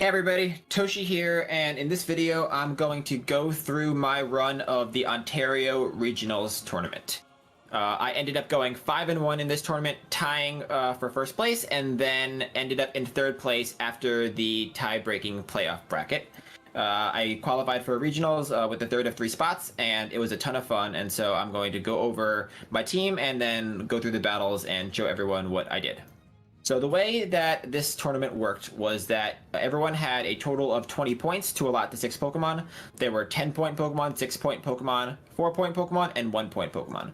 Hey everybody, Toshi here, and in this video I'm going to go through my run of the Ontario Regionals tournament. I ended up going 5-1 in this tournament, tying for first place, and then ended up in third place after the tie-breaking playoff bracket. I qualified for regionals with the third of 3 spots, and it was a ton of fun, and so I'm going to go over my team and then go through the battles and show everyone what I did. So the way that this tournament worked was that everyone had a total of 20 points to allot to 6 Pokemon. There were 10-point Pokemon, 6-point Pokemon, 4-point Pokemon, and 1-point Pokemon.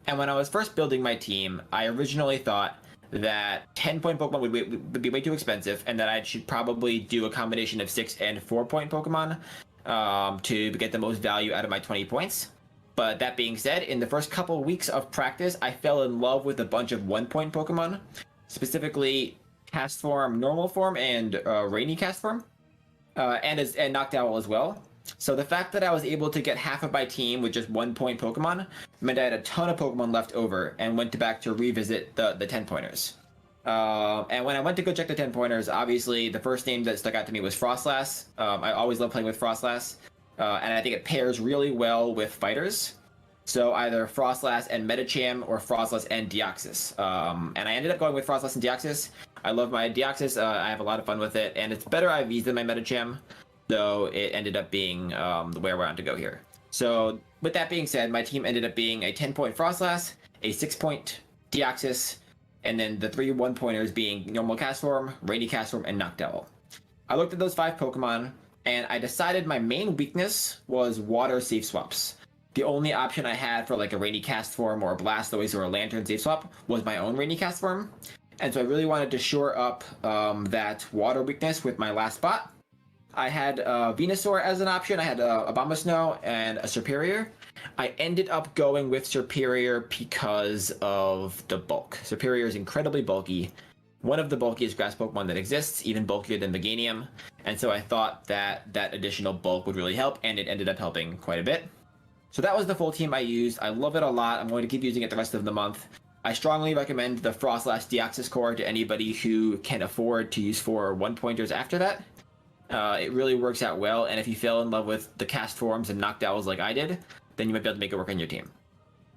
And when I was first building my team, I originally thought that 10-point Pokemon would be way too expensive, and that I should probably do a combination of 6 and 4-point Pokemon to get the most value out of my 20 points. But that being said, in the first couple weeks of practice, I fell in love with a bunch of 1-point Pokemon. Specifically, Cast Form, Normal Form, and Rainy Cast Form, and Noctowl as well. So the fact that I was able to get half of my team with just 1-point Pokemon meant I had a ton of Pokemon left over, and went back to revisit the 10-pointers. And when I went to go check the 10-pointers, obviously the first name that stuck out to me was Frostlass. I always love playing with Frostlass, and I think it pairs really well with fighters. So either Frostlass and Medicham or Frostlass and Deoxys. And I ended up going with Frostlass and Deoxys. I love my Deoxys. I have a lot of fun with it, and it's better IVs than my Medicham, though it ended up being the way I wanted to go here. So with that being said, my team ended up being a 10-point Frostlass, a 6-point Deoxys, and then the 3 1-pointers being Normal Cast Form, Rainy Cast Form, and Noctowl. I looked at those 5 Pokemon, and I decided my main weakness was water safe swaps. The only option I had for like a Rainy Cast Form or a Blastoise or a Lantern safe swap was my own Rainy Cast Form. And so I really wanted to shore up that water weakness with my last spot. I had Venusaur as an option. I had a Abomasnow and a Serperior. I ended up going with Serperior because of the bulk. Serperior is incredibly bulky. One of the bulkiest grass Pokemon that exists, even bulkier than Meganium. And so I thought that that additional bulk would really help, and it ended up helping quite a bit. So that was the full team I used. I love it a lot. I'm going to keep using it the rest of the month. I strongly recommend the Frostlass Deoxys core to anybody who can afford to use 4 1-pointers after that. It really works out well, and if you fell in love with the cast forms and Noctowls like I did, then you might be able to make it work on your team.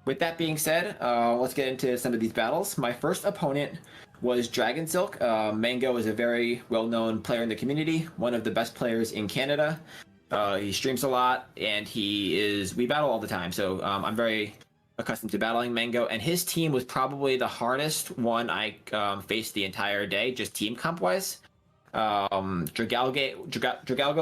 With that being said, let's get into some of these battles. My first opponent was Dragon Silk. Mango is a very well-known player in the community, one of the best players in Canada. He streams a lot, and we battle all the time, so I'm very accustomed to battling Mango, and his team was probably the hardest one I faced the entire day, just team comp-wise. Dragalga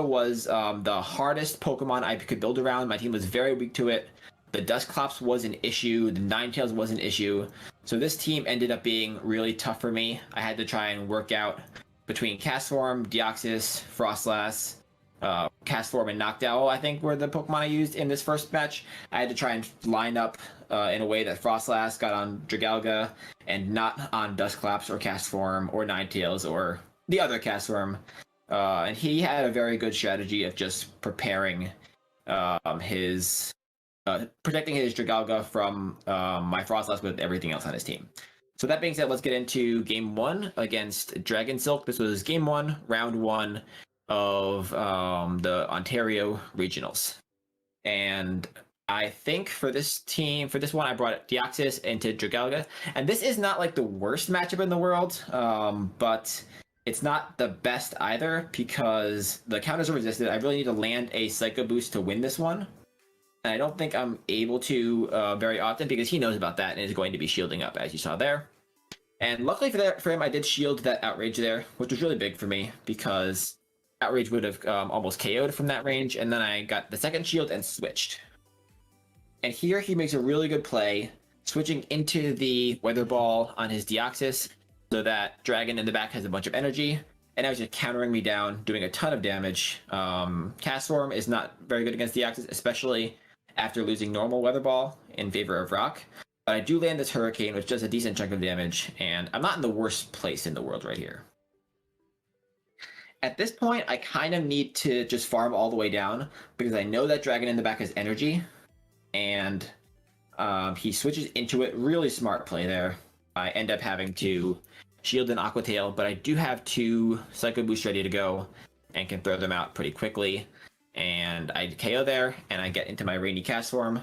was the hardest Pokemon I could build around. My team was very weak to it. The Dusclops was an issue, the Ninetales was an issue, so this team ended up being really tough for me. I had to try and work out between Castform, Deoxys, Frostlass, Castform, and Noctowl, I think, were the Pokemon I used in this first match. I had to try and line up in a way that Frostlass got on Dragalga and not on Dusclops or Castform or Ninetales or the other Castform. And he had a very good strategy of just preparing protecting his Dragalga from my Frostlass with everything else on his team. So that being said, let's get into Game 1 against Dragon Silk. This was Game 1, Round 1 of the Ontario Regionals. And I think for this one, I brought Deoxys into Dragalga. And this is not like the worst matchup in the world, but it's not the best either because the counters are resisted. I really need to land a Psycho Boost to win this one. And I don't think I'm able to very often because he knows about that and is going to be shielding up, as you saw there. And luckily for him, I did shield that Outrage there, which was really big for me because Outrage would have almost KO'd from that range, and then I got the second shield and switched. And here he makes a really good play, switching into the Weather Ball on his Deoxys, so that Dragon in the back has a bunch of energy, and now he's just countering me down, doing a ton of damage. Castform is not very good against Deoxys, especially after losing normal Weather Ball in favor of Rock. But I do land this Hurricane, which does a decent chunk of damage, and I'm not in the worst place in the world right here. At this point, I kind of need to just farm all the way down because I know that Dragon in the back has energy, and he switches into it. Really smart play there. I end up having to shield an Aqua Tail, but I do have 2 Psycho Boosts ready to go, and can throw them out pretty quickly. And I KO there, and I get into my Rainy Cast Form,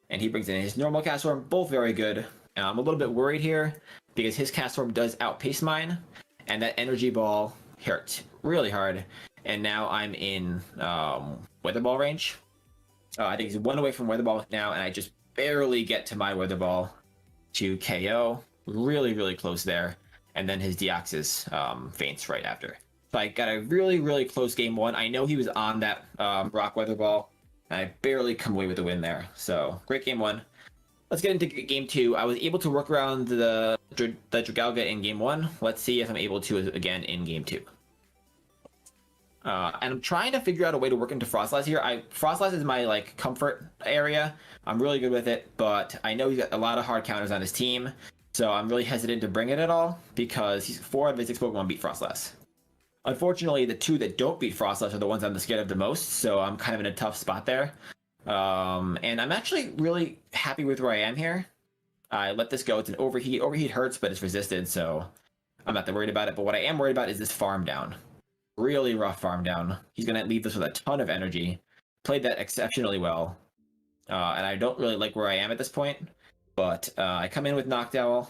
and he brings in his normal Cast Form, both very good. I'm a little bit worried here, because his Cast Form does outpace mine, and that Energy Ball hurt really hard, and now I'm in Weather Ball range. I think he's one away from Weather Ball now, and I just barely get to my Weather Ball to KO. Really, really close there. And then his Deoxys faints right after. So I got a really, really close game one. I know he was on that Rock Weather Ball, and I barely come away with the win there. So great game one. Let's get into game two. I was able to work around the Dragalga in game one. Let's see if I'm able to again in game two. And I'm trying to figure out a way to work into Frostlass here. Frostlass is my like comfort area. I'm really good with it, but I know he's got a lot of hard counters on his team, so I'm really hesitant to bring it at all because 4 of his 6 Pokemon beat Frostlass. Unfortunately, the 2 that don't beat Frostlass are the ones I'm scared of the most, so I'm kind of in a tough spot there. And I'm actually really happy with where I am here. I let this go. It's an Overheat. Overheat hurts, but it's resisted, so I'm not that worried about it. But what I am worried about is this farm down. Really rough farm down. He's going to leave this with a ton of energy. Played that exceptionally well. And I don't really like where I am at this point. But I come in with Noctowl.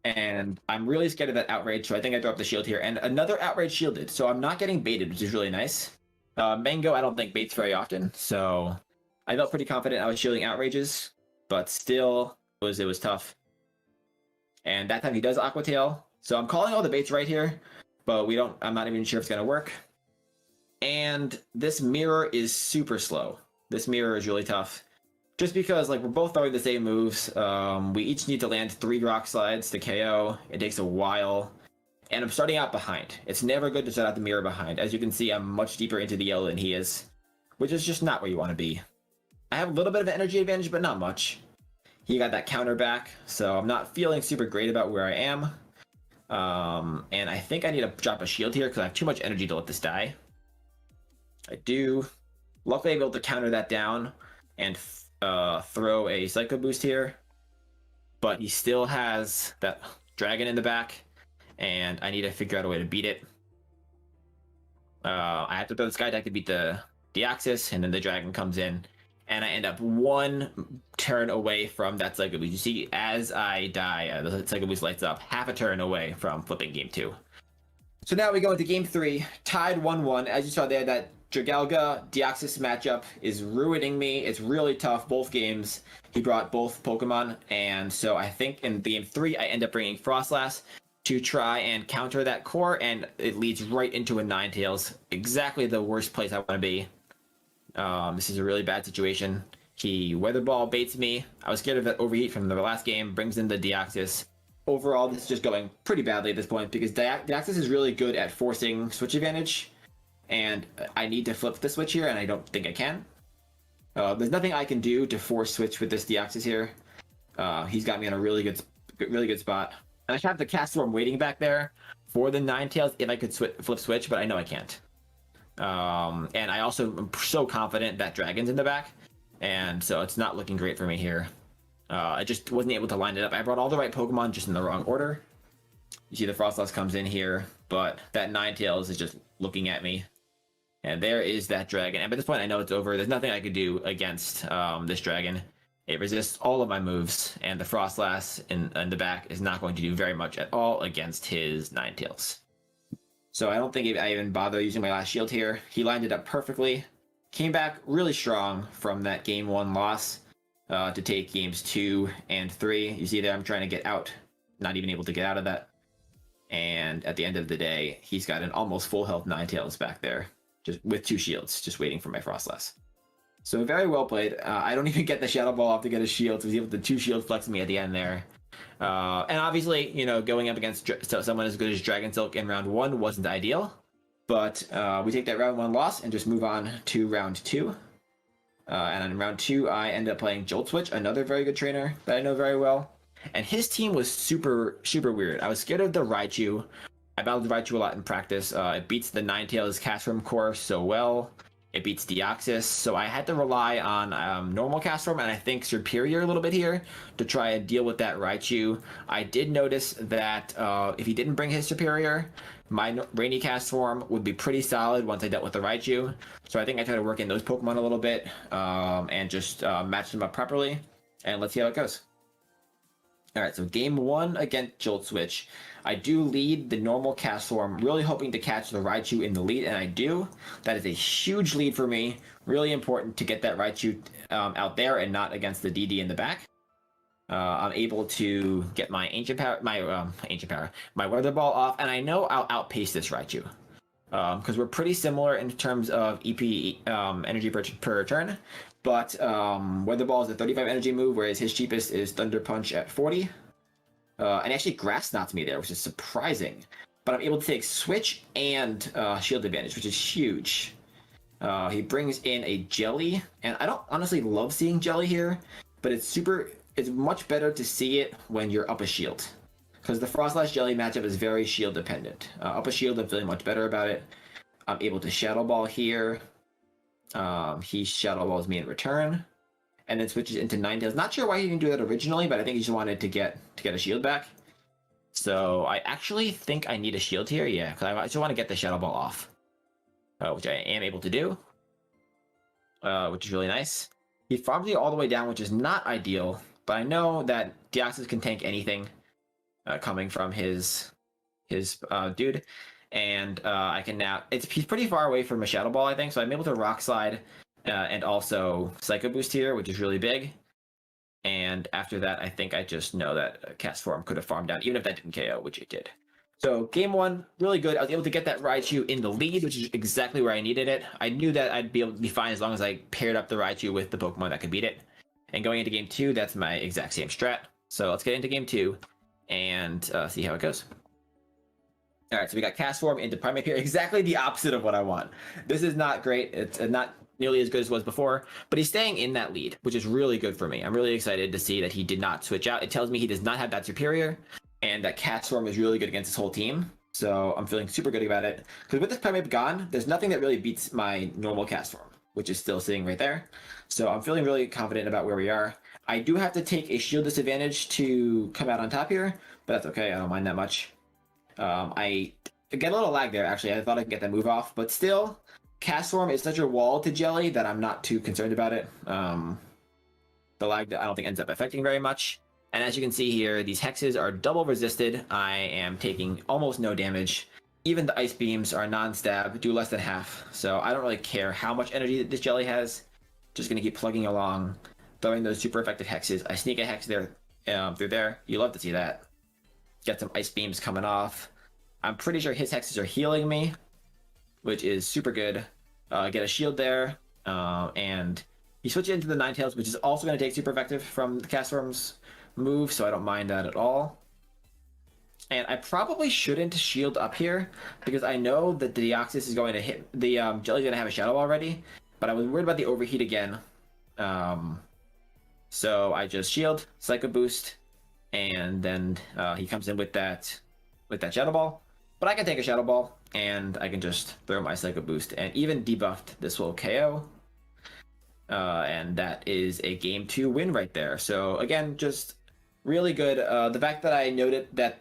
And I'm really scared of that Outrage, so I think I throw up the shield here. And another Outrage shielded, so I'm not getting baited, which is really nice. Mango, I don't think baits very often, so I felt pretty confident I was shielding Outrages. But still, it was tough. And that time he does Aqua Tail. So I'm calling all the baits right here. But I'm not even sure if it's going to work. And this mirror is super slow. This mirror is really tough. Just because like we're both throwing the same moves. We each need to land 3 Rock Slides to KO. It takes a while. And I'm starting out behind. It's never good to start out the mirror behind. As you can see, I'm much deeper into the yellow than he is. Which is just not where you want to be. I have a little bit of an energy advantage, but not much. He got that counter back. So I'm not feeling super great about where I am. And I think I need to drop a shield here because I have too much energy to let this die. I do. Luckily, I'm able to counter that down and throw a Psycho Boost here. But he still has that dragon in the back, and I need to figure out a way to beat it. I have to throw the Sky Attack to beat the Deoxys, and then the dragon comes in. And I end up 1 turn away from that Psycho Boost. You see, as I die, the Psycho Boost lights up half a turn away from flipping game 2. So now we go into game 3, tied 1-1. As you saw there, that Dragalga Deoxys matchup is ruining me. It's really tough, both games. He brought both Pokemon, and so I think in game 3, I end up bringing Frostlass to try and counter that core, and it leads right into a Ninetales. Exactly the worst place I want to be. This is a really bad situation. He Weather Ball baits me. I was scared of that Overheat from the last game. Brings in the Deoxys. Overall, this is just going pretty badly at this point because Deoxys is really good at forcing switch advantage. And I need to flip the switch here, and I don't think I can. There's nothing I can do to force switch with this Deoxys here. He's got me on a really good spot. And I have the Cast Form waiting back there for the Ninetales if I could flip switch, but I know I can't. And I also am so confident that Dragon's in the back, and so it's not looking great for me here. I just wasn't able to line it up. I brought all the right Pokemon just in the wrong order. You see the Frostlass comes in here, but that Ninetales is just looking at me. And there is that dragon. And by this point, I know it's over. There's nothing I could do against this dragon. It resists all of my moves, and the Frostlass in the back is not going to do very much at all against his Ninetales. So I don't think I even bother using my last shield here. He lined it up perfectly. Came back really strong from that game 1 loss to take games 2 and 3. You see there, I'm trying to get out. Not even able to get out of that. And at the end of the day, he's got an almost full health Ninetales back there, just with 2 shields, just waiting for my Frostlass. So very well played. I don't even get the Shadow Ball off to get a shield, so he's able to 2 shield flex me at the end there. And obviously, you know, going up against someone as good as Dragon Silk in round 1 wasn't ideal, but we take that round 1 loss and just move on to round 2. And in round 2, I end up playing Jolt Switch, another very good trainer that I know very well. And his team was super weird. I was scared of the Raichu. I battled Raichu a lot in practice. It beats the Ninetales Cast Form core so well. It beats Deoxys, so I had to rely on normal cast form and I think Superior a little bit here to try and deal with that Raichu. I did notice that if he didn't bring his Superior, my Rainy cast form would be pretty solid once I dealt with the Raichu. So I think I tried to work in those Pokemon a little bit and just match them up properly. And let's see how it goes. All right, so game 1 against Jolt Switch. I do lead the normal cast form, really hoping to catch the Raichu in the lead, and I do. That is a huge lead for me. Really important to get that Raichu out there and not against the DD in the back. I'm able to get my my Weather Ball off, and I know I'll outpace this Raichu. Because we're pretty similar in terms of EP energy per turn. But Weather Ball is a 35 energy move, whereas his cheapest is Thunder Punch at 40. And actually Grass Knots me there, which is surprising. But I'm able to take Switch and Shield advantage, which is huge. He brings in a Jelly, and I don't honestly love seeing Jelly here, but it's much better to see it when you're up a shield. Because the Froslash Jelly matchup is very shield dependent. Up a shield, I'm feeling much better about it. I'm able to Shadow Ball here. He Shadow Balls me in return. And then switches into Ninetales. Not sure why he didn't do that originally, but I think he just wanted to get a shield back. So I actually think I need a shield here, yeah, because I just want to get the Shadow Ball off. Which I am able to do. Which is really nice. He farms me all the way down, which is not ideal, but I know that Deoxys can tank anything coming from his dude. And I can now... He's pretty far away from a Shadow Ball, I think, so I'm able to Rock Slide and also Psycho Boost here, which is really big. And after that, I think I just know that Cast Form could have farmed down, even if that didn't KO, which it did. So game 1, really good. I was able to get that Raichu in the lead, which is exactly where I needed it. I knew that I'd be able to be fine as long as I paired up the Raichu with the Pokemon that could beat it. And going into game 2, that's my exact same strat. So let's get into game 2 and see how it goes. All right, so we got Cast Form into Primeape here. Exactly the opposite of what I want. This is not great. It's not nearly as good as it was before, but he's staying in that lead, which is really good for me. I'm really excited to see that he did not switch out. It tells me he does not have that Superior, and that Cast Form is really good against his whole team. So I'm feeling super good about it. Because with this Primeape gone, there's nothing that really beats my normal Cast Form, which is still sitting right there. So I'm feeling really confident about where we are. I do have to take a shield disadvantage to come out on top here, but that's okay. I don't mind that much. I get a little lag there, actually. I thought I could get that move off, but still, Cast Form is such a wall to Jelly that I'm not too concerned about it. The lag I don't think ends up affecting very much. And as you can see here, these hexes are double resisted. I am taking almost no damage. Even the ice beams are non-stab, do less than half. So I don't really care how much energy this Jelly has. Just gonna keep plugging along, throwing those super effective hexes. I sneak a hex there through there. You love to see that. Get some ice beams coming off. I'm pretty sure his hexes are healing me, which is super good. Get a shield there, and he switches into the Ninetales, which is also going to take super effective from the Cast Form's move, so I don't mind that at all. And I probably shouldn't shield up here, because I know that the Deoxys is going to hit, the Jelly's going to have a Shadow already, but I was worried about the overheat again. So I just shield, Psycho Boost, and then he comes in with that Shadow Ball. But I can take a Shadow Ball, and I can just throw my Psycho Boost, and even debuffed, this will KO. And that is a game 2 win right there. So again, just really good. The fact that I noted that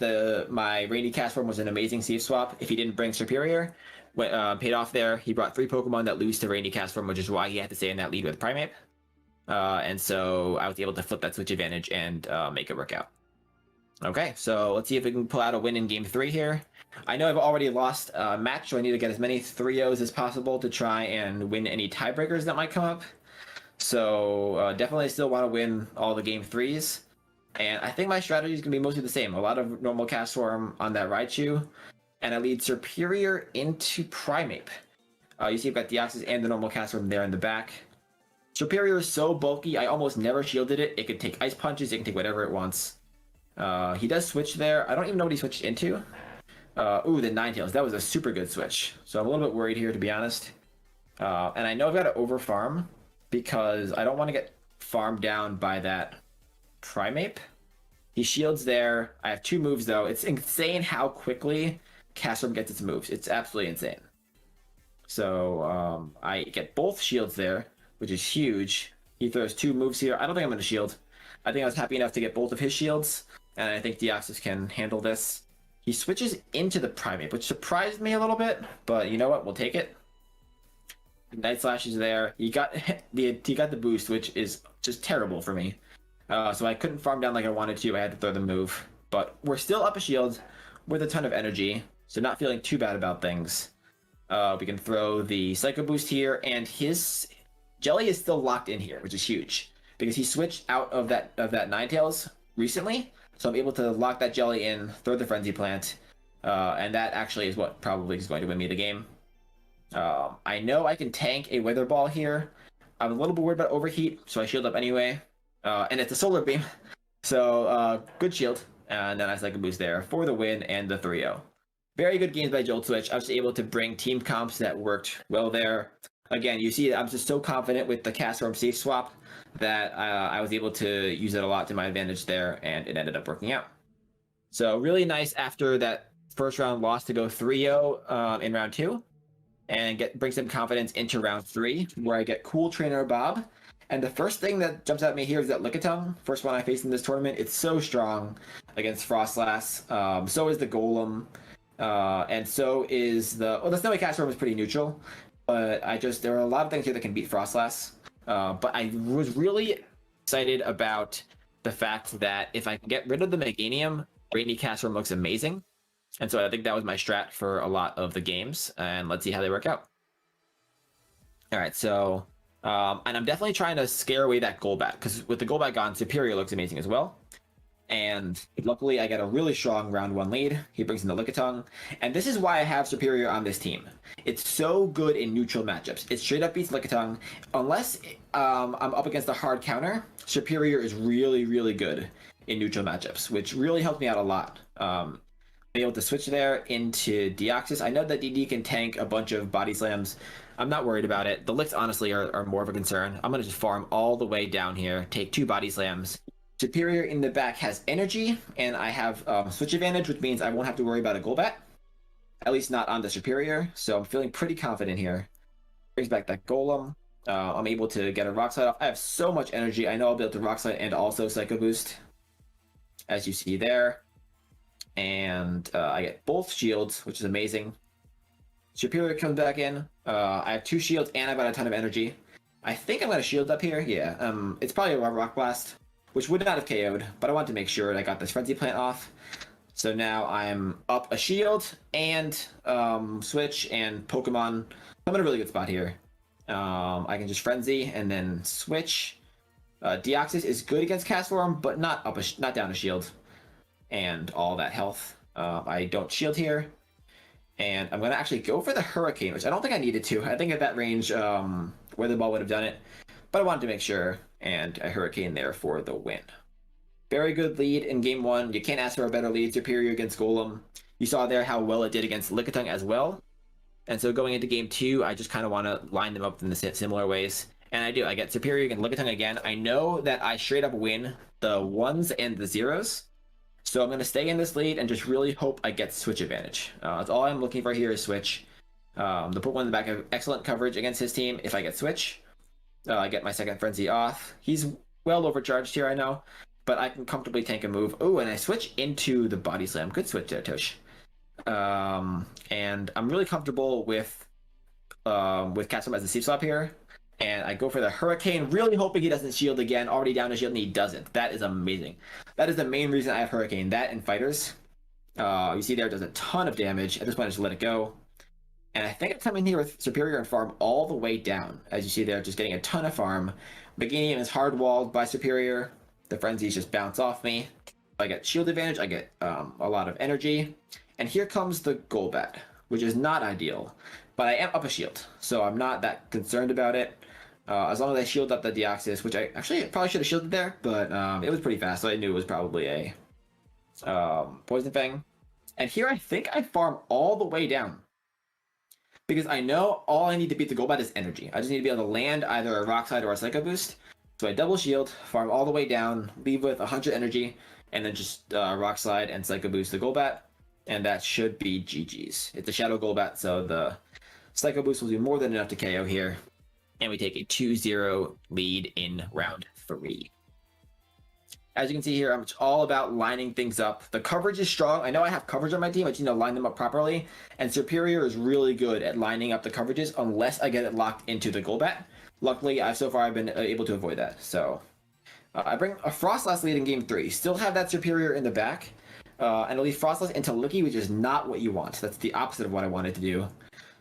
my Rainy Cast Form was an amazing safe swap if he didn't bring Superior paid off there. He brought 3 Pokemon that lose to Rainy Cast Form, which is why he had to stay in that lead with Primeape. And so I was able to flip that switch advantage and make it work out. Okay, so let's see if we can pull out a win in game 3 here. I know I've already lost a match, so I need to get as many 3-0s as possible to try and win any tiebreakers that might come up. So definitely still want to win all the game 3s. And I think my strategy is going to be mostly the same. A lot of normal Cast Form on that Raichu. And I lead Superior into Primeape. You see I've got Deoxys and the normal Cast Form there in the back. Superior is so bulky, I almost never shielded it. It can take Ice Punches, it can take whatever it wants. He does switch there. I don't even know what he switched into. Ooh, the Ninetales. That was a super good switch. So I'm a little bit worried here, to be honest. And I know I've got to overfarm because I don't want to get farmed down by that Primeape. He shields there. I have 2 moves, though. It's insane how quickly Cast Form gets its moves. It's absolutely insane. So I get both shields there, which is huge. He throws 2 moves here. I don't think I'm going to shield. I think I was happy enough to get both of his shields, and I think Deoxys can handle this. He switches into the Primate, which surprised me a little bit, but you know what? We'll take it. Night Slash is there. He got the boost, which is just terrible for me. So I couldn't farm down like I wanted to. I had to throw the move. But we're still up a shield with a ton of energy, so not feeling too bad about things. We can throw the Psycho Boost here, and his Jelly is still locked in here, which is huge. Because he switched out of that Ninetales recently, so I'm able to lock that Jelly in, throw the Frenzy Plant, and that actually is what probably is going to win me the game. I know I can tank a Wither Ball here. I'm a little bit worried about overheat, so I shield up anyway. And it's a Solar Beam, so good shield. And then I Psycho Boost there for the win and the 3-0. Very good games by Jolt Switch. I was able to bring team comps that worked well there. Again, you see I'm just so confident with the Castform Safe Swap that I was able to use it a lot to my advantage there, and it ended up working out. So really nice after that first round loss to go 3-0 in round 2. And bring some confidence into round 3, where I get Cool Trainer Bob. And the first thing that jumps at me here is that Lickitung, first one I faced in this tournament. It's so strong against Frostlass. So is the Golem. And so is the Snowy Castform is pretty neutral. But there are a lot of things here that can beat Frostlass. But I was really excited about the fact that if I can get rid of the Meganium, Rainy Castform looks amazing. And so I think that was my strat for a lot of the games, and let's see how they work out. All right, so, and I'm definitely trying to scare away that Golbat, because with the Golbat gone, Superior looks amazing as well. And luckily, I get a really strong round 1 lead. He brings in the Lickitung, and this is why I have Superior on this team. It's so good in neutral matchups. It straight up beats Lickitung. Unless I'm up against a hard counter, Superior is really, really good in neutral matchups, which really helped me out a lot. Able to switch there into Deoxys. I know that DD can tank a bunch of body slams. I'm not worried about it. The licks honestly are more of a concern. I'm going to just farm all the way down here, take 2 body slams. Superior in the back has energy, and I have switch advantage, which means I won't have to worry about a Golbat. At least not on the Superior, so I'm feeling pretty confident here. Brings back that Golem. I'm able to get a Rock Slide off. I have so much energy. I know I'll be able to Rock Slide and also Psycho Boost, as you see there. And I get both shields, which is amazing. Superior comes back in. I have 2 shields, and I've got a ton of energy. I think I'm going to shield up here. Yeah, it's probably a Rock Blast, which would not have KO'd, but I wanted to make sure I got this Frenzy Plant off. So now I'm up a shield and switch and Pokemon. I'm in a really good spot here. I can just Frenzy and then switch. Deoxys is good against Castform, but not down a shield. And all that health. I don't shield here. And I'm going to actually go for the Hurricane, which I don't think I needed to. I think at that range, Weather Ball would have done it. But I wanted to make sure, and a Hurricane there for the win. Very good lead in Game 1. You can't ask for a better lead. Superior against Golem. You saw there how well it did against Lickitung as well. And so going into Game 2, I just kind of want to line them up in the similar ways. And I do. I get Superior against Lickitung again. I know that I straight up win the 1s and the 0s. So I'm going to stay in this lead and just really hope I get switch advantage. That's all I'm looking for here is switch. The Pokemon in the back have excellent coverage against his team. If I get switch, I get my second Frenzy off. He's well overcharged here, I know, but I can comfortably tank a move. Oh, and I switch into the Body Slam. Good switch there, Toshi. And I'm really comfortable with Castform as a safe swap here. And I go for the Hurricane, really hoping he doesn't shield again. Already down to shield, and he doesn't. That is amazing. That is the main reason I have Hurricane. That and Fighters. You see there, it does a ton of damage. At this point, I just let it go. And I think I come in here with Superior and farm all the way down. As you see there, just getting a ton of farm. Meganium is hard-walled by Superior. The Frenzies just bounce off me. I get shield advantage. I get a lot of energy. And here comes the Golbat, which is not ideal. But I am up a shield, so I'm not that concerned about it. As long as I shield up the Deoxys, which I actually probably should have shielded there, but it was pretty fast, so I knew it was probably a Poison Fang. And here I think I farm all the way down. Because I know all I need to beat the Golbat is energy. I just need to be able to land either a Rock Slide or a Psycho Boost. So I double shield, farm all the way down, leave with 100 energy, and then just Rock Slide and Psycho Boost the Golbat. And that should be GG's. It's a Shadow Golbat, so the Psycho Boost will do more than enough to KO here. And we take a 2-0 lead in round 3. As you can see here, I'm all about lining things up. The coverage is strong. I know I have coverage on my team. I just need to line them up properly. And Superior is really good at lining up the coverages unless I get it locked into the Golbat. Luckily, so far I've been able to avoid that. So I bring a Frostlass lead in game 3. Still have that Superior in the back. And I'll leave Frostlass into Licky, which is not what you want. That's the opposite of what I wanted to do.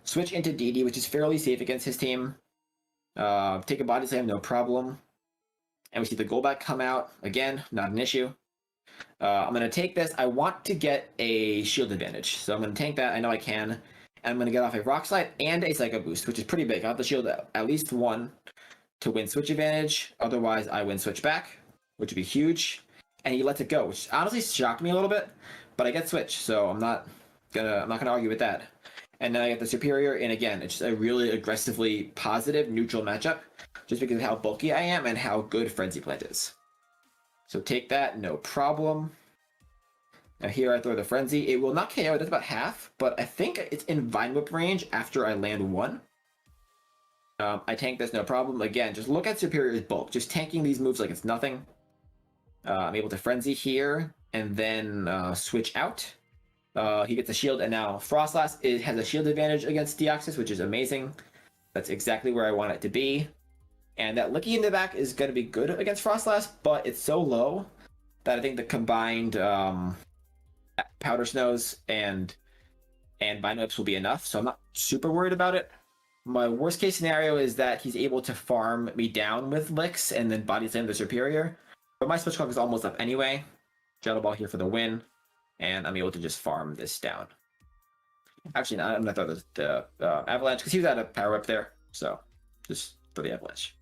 Switch into DD, which is fairly safe against his team. Take a Body Slam, no problem. And we see the Golbat come out. Again, not an issue. I'm going to take this. I want to get a shield advantage. So I'm going to tank that. I know I can. And I'm going to get off a Rock Slide and a Psycho Boost, which is pretty big. I have to shield at least one to win switch advantage. Otherwise, I win switch back, which would be huge. And he lets it go, which honestly shocked me a little bit. But I get switch, so I'm not gonna argue with that. And then I get the Superior, and again, it's a really aggressively positive, neutral matchup, just because of how bulky I am and how good Frenzy Plant is. So take that, no problem. Now here I throw the Frenzy. It will not KO, it does about half, but I think it's in Vine Whip range after I land one. I tank this, no problem. Again, just look at Superior's bulk. Just tanking these moves like it's nothing. I'm able to Frenzy here, and then switch out. He gets a shield, and now Frostlass has a shield advantage against Deoxys, which is amazing. That's exactly where I want it to be. And that Licky in the back is going to be good against Frostlass, but it's so low that I think the combined Powder Snows and Vine Whips will be enough, so I'm not super worried about it. My worst case scenario is that he's able to farm me down with Licks and then Body Slam the Superior. But my switch clock is almost up anyway. Shadow Ball here for the win. And I'm able to just farm this down. Actually, no, I'm going to throw the Avalanche, because he was out of power up there. So, just throw the Avalanche.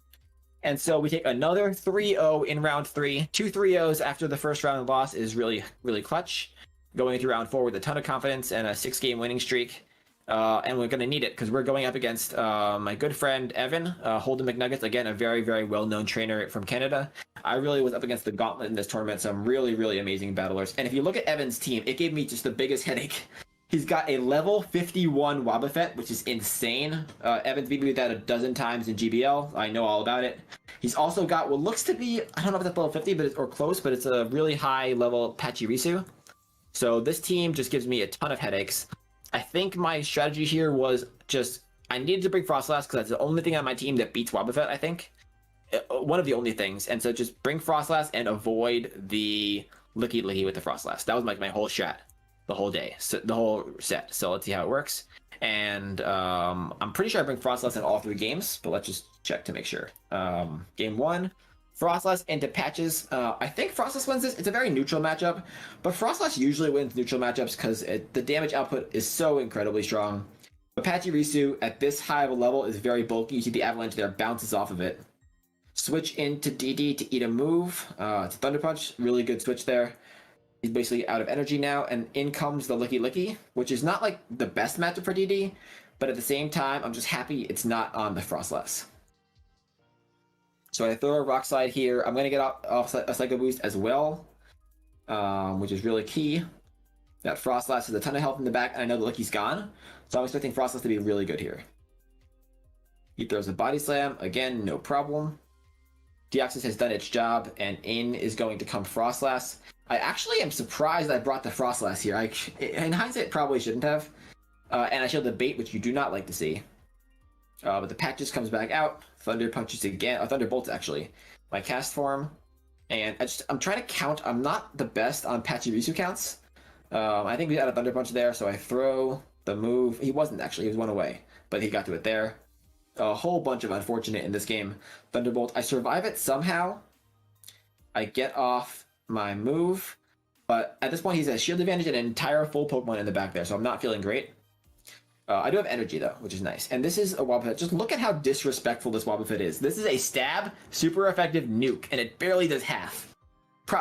And so we take another 3-0 in round 3. 2 3-0s after the first round loss is really, really clutch. Going through round 4 with a ton of confidence and a 6-game winning streak. And we're going to need it, because we're going up against my good friend Evan, Holden McNuggets, again, a very, very well-known trainer from Canada. I really was up against the gauntlet in this tournament, some really, really amazing battlers. And if you look at Evan's team, it gave me just the biggest headache. He's got a level 51 Wobbuffet, which is insane. Evan's beat me with that a dozen times in GBL. I know all about it. He's also got what looks to be, I don't know if that's level 50 or close, but it's a really high level Pachirisu. So this team just gives me a ton of headaches. I think my strategy here was just, I needed to bring Frostlass because that's the only thing on my team that beats Wobbuffet, I think. One of the only things. And so just bring Frostlass and avoid the Licky with the Frostlass. That was like my whole strat the whole day, so the whole set. So let's see how it works. And I'm pretty sure I bring Frostlass in all 3 games, but let's just check to make sure. Game 1. Frostlass into Patches. I think Frostlass wins this. It's a very neutral matchup, but Frostlass usually wins neutral matchups because the damage output is so incredibly strong. But Pachirisu at this high of a level is very bulky. You see the Avalanche there bounces off of it. Switch into DD to eat a move. It's Thunder Punch. Really good switch there. He's basically out of energy now, and in comes the Licky, which is not like the best matchup for DD, but at the same time, I'm just happy it's not on the Frostlass. So I throw a Rock Slide here. I'm going to get off a Psycho Boost as well, which is really key. That Frostlass has a ton of health in the back, and I know the Licky's gone, so I'm expecting Frostlass to be really good here. He throws a Body Slam. Again, no problem. Deoxys has done its job, and in is going to come Frostlass. I actually am surprised I brought the Frostlass here. In hindsight, probably shouldn't have. And I showed the bait, which you do not like to see. But the Patches comes back out. Thunder Punches again. Oh, Thunderbolts, actually. My cast form. And I'm trying to count. I'm not the best on Pachirisu counts. I think we had a Thunder Punch there, so I throw the move. He wasn't, actually. He was one away. But he got to it there. A whole bunch of unfortunate in this game. Thunderbolt. I survive it somehow. I get off my move. But at this point, he's at shield advantage and an entire full Pokemon in the back there, so I'm not feeling great. I do have energy, though, which is nice. And this is a Wobbuffet. Just look at how disrespectful this Wobbuffet is. This is a stab, super effective nuke, and it barely does half.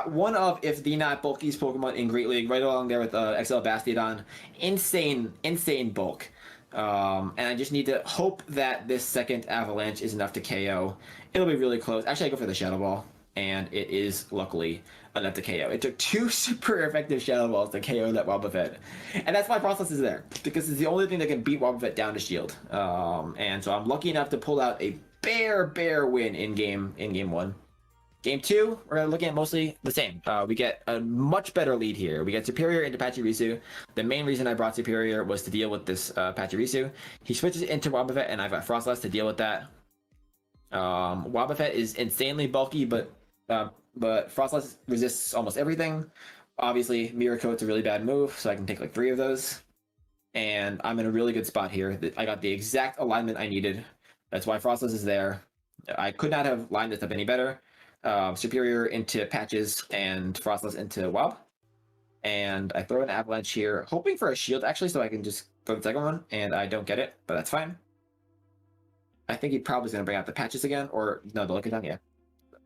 One of, if the not bulkiest Pokemon in Great League, right along there with XL Bastiodon. Insane, insane bulk. And I just need to hope that this second Avalanche is enough to KO. It'll be really close. Actually, I go for the Shadow Ball. and it is luckily enough to KO. It took 2 super effective Shadow Balls to KO that Wobbuffet, and that's why Process is there, because it's the only thing that can beat Wobbuffet down to shield. And so I'm lucky enough to pull out a bare win in game 1. Game 2, we're looking at mostly the same. We get a much better lead here. We get Superior into Pachirisu. The main reason I brought Superior was to deal with this Pachirisu. He switches into Wobbuffet, and I've got Frostlass to deal with that. Wobbuffet is insanely bulky, but Frostlass resists almost everything. Obviously, Mirror Coat's a really bad move, so I can take like 3 of those. And I'm in a really good spot here. I got the exact alignment I needed. That's why Frostless is there. I could not have lined this up any better. Superior into Patches and Frostless into Wob. And I throw an Avalanche here, hoping for a shield actually, so I can just throw the second one, and I don't get it, but that's fine. I think he probably is going to bring out the Patches again, or no, the Liquid Tongue, yeah.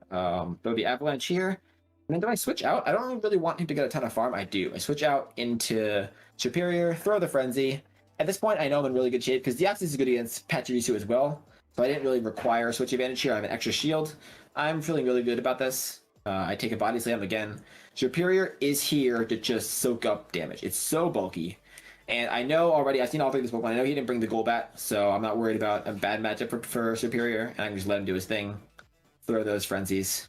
Throw the Avalanche here. And then do I switch out? I don't really want him to get a ton of farm. I do. I switch out into Superior, throw the Frenzy. At this point, I know I'm in really good shape, because Deoxys is good against Pachirisu as well, so I didn't really require switch advantage here. I have an extra shield. I'm feeling really good about this. I take a Body Slam again. Superior is here to just soak up damage. It's so bulky. And I know already, I've seen all 3 of this Pokemon. I know he didn't bring the Golbat, so I'm not worried about a bad matchup for Superior. And I can just let him do his thing. Throw those Frenzies.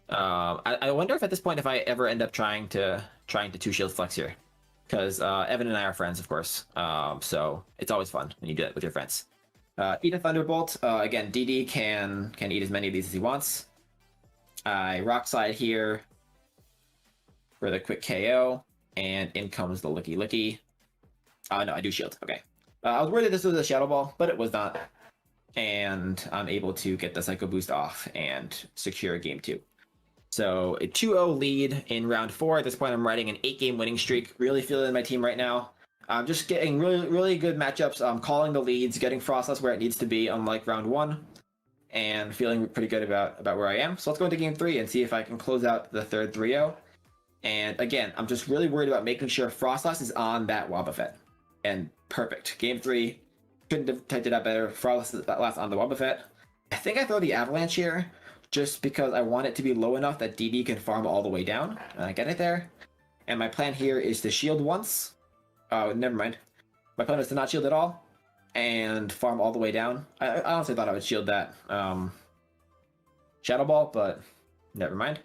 I wonder if at this point if I ever end up trying to 2 Shield Flex here. Because Evan and I are friends, of course. So it's always fun when you do that with your friends. Eat a Thunderbolt. Again, DD can eat as many of these as he wants. I Rock Slide here for the quick KO, and in comes the Licky Licky. No, I do shield. Okay. I was worried that this was a Shadow Ball, but it was not. And I'm able to get the Psycho Boost off and secure game 2. So a 2-0 lead in round 4. At this point, I'm riding an 8-game winning streak. Really feeling my team right now. I'm just getting really good matchups. I'm calling the leads, getting Frostless where it needs to be, unlike round 1, and feeling pretty good about where I am. So let's go into game 3 and see if I can close out the third 3-0. And again, I'm just really worried about making sure Frostless is on that Wobbuffet. And perfect. Game 3, couldn't have typed it out better. Frostless is last on the Wobbuffet. I think I throw the Avalanche here, just because I want it to be low enough that DD can farm all the way down. And I get it there. And my plan here is to shield once. Oh, never mind. My plan is to not shield at all and farm all the way down. I honestly thought I would shield that Shadow Ball, but never mind.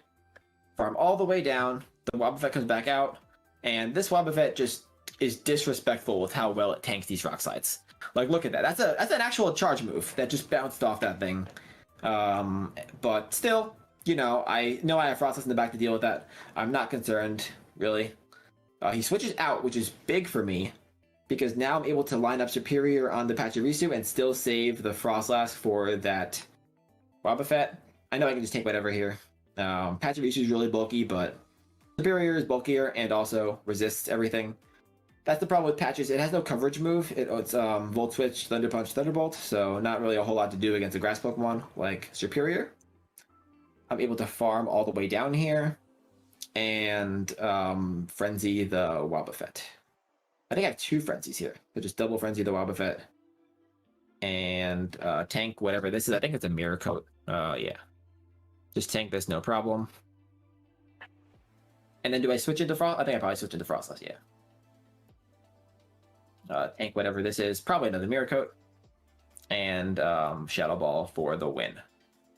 Farm all the way down. The Wobbuffet comes back out, and this Wobbuffet just is disrespectful with how well it tanks these Rock Slides. Like, look at that. That's an actual charge move that just bounced off that thing. But still, you know I have Frostless in the back to deal with that. I'm not concerned, really. He switches out, which is big for me, because now I'm able to line up Superior on the Pachirisu and still save the Frostlass for that Wobbuffet. I know I can just take whatever here. Pachirisu is really bulky, but Superior is bulkier and also resists everything. That's the problem with Patches. It has no coverage move. It's Volt Switch, Thunder Punch, Thunderbolt, so not really a whole lot to do against a Grass Pokemon like Superior. I'm able to farm all the way down here and Frenzy the Wobbuffet. I think I have 2 Frenzies here. So just double Frenzy the Wobbuffet and tank whatever this is. I think it's a Mirror Coat. Yeah. Just tank this, no problem. And then do I switch into Frost? I think I probably switch into Frostless, yeah. Tank whatever this is. Probably another Mirror Coat. And Shadow Ball for the win.